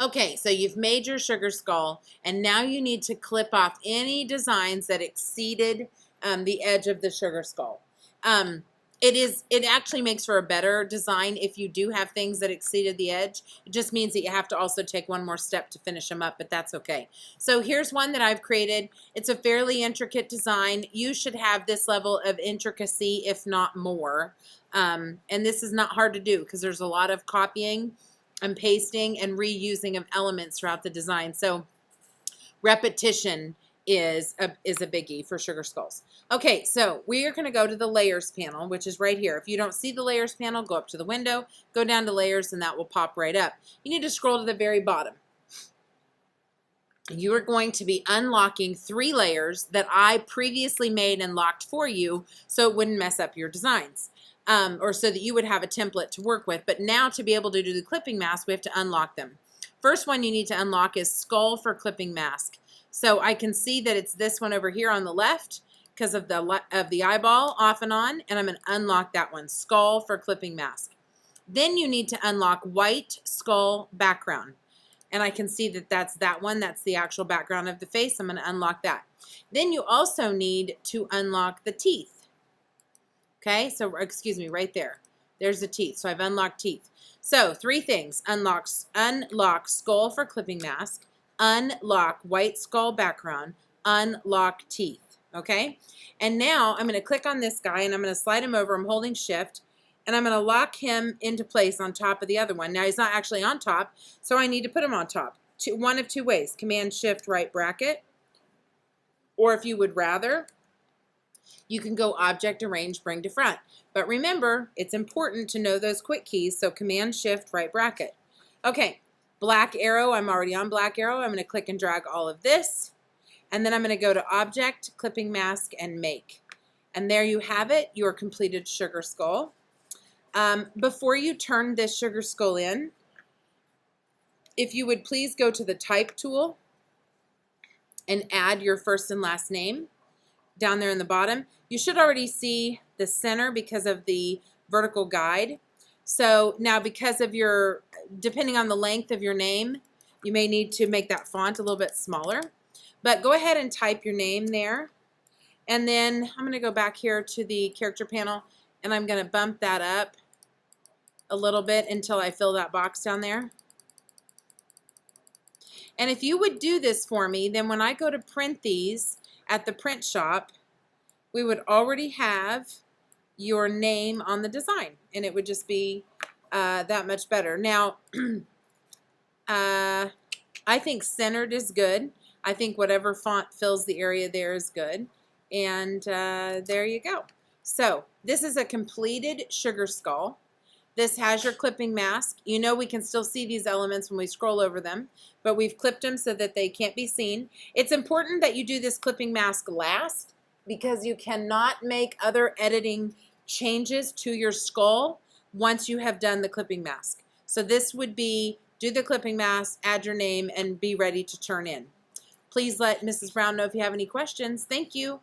Okay, so you've made your sugar skull, and now you need to clip off any designs that exceeded the edge of the sugar skull. It actually makes for a better design if you do have things that exceeded the edge. It just means that you have to also take one more step to finish them up, but that's okay. So here's one that I've created. It's a fairly intricate design. You should have this level of intricacy, if not more. And this is not hard to do because there's a lot of copying and pasting and reusing of elements throughout the design. So repetition is a biggie for sugar skulls. Okay, so we are going to go to the layers panel, which is right here. If you don't see the layers panel, go up to the window, go down to layers, and that will pop right up. You need to scroll to the very bottom. You are going to be unlocking 3 layers that I previously made and locked for you so it wouldn't mess up your designs. Or so that you would have a template to work with. But now to be able to do the clipping mask, we have to unlock them. First one you need to unlock is skull for clipping mask. So I can see that it's this one over here on the left because of the eyeball off and on, and I'm going to unlock that one, skull for clipping mask. Then you need to unlock white skull background. And I can see that that's that one. That's the actual background of the face. I'm going to unlock that. Then you also need to unlock the teeth. Okay, so excuse me, right there. There's the teeth. So I've unlocked teeth. So 3 things. Unlock skull for clipping mask, unlock white skull background, unlock teeth. Okay, and now I'm going to click on this guy and I'm going to slide him over. I'm holding shift and I'm going to lock him into place on top of the other one. Now he's not actually on top, so I need to put him on top. One of 2 ways, Command Shift right bracket, or if you would rather, you can go Object, Arrange, Bring to Front. But remember, it's important to know those quick keys, so Command Shift right bracket. Okay, black arrow, I'm already on black arrow. I'm going to click and drag all of this, and then I'm going to go to Object, Clipping Mask, and Make. And there you have it, your completed sugar skull. Before you turn this sugar skull in, if you would please go to the Type tool and add your first and last name down there in the bottom. You should already see the center because of the vertical guide. So now because of depending on the length of your name, you may need to make that font a little bit smaller. But go ahead and type your name there. And then I'm going to go back here to the character panel and I'm going to bump that up a little bit until I fill that box down there. And if you would do this for me, then when I go to print these at the print shop, we would already have your name on the design, and it would just be that much better. Now, I think centered is good. I think whatever font fills the area there is good. And there you go. So this is a completed sugar skull. This has your clipping mask. You know we can still see these elements when we scroll over them, but we've clipped them so that they can't be seen. It's important that you do this clipping mask last because you cannot make other editing changes to your skull once you have done the clipping mask. So this would be do the clipping mask, add your name, and be ready to turn in. Please let Mrs. Brown know if you have any questions. Thank you.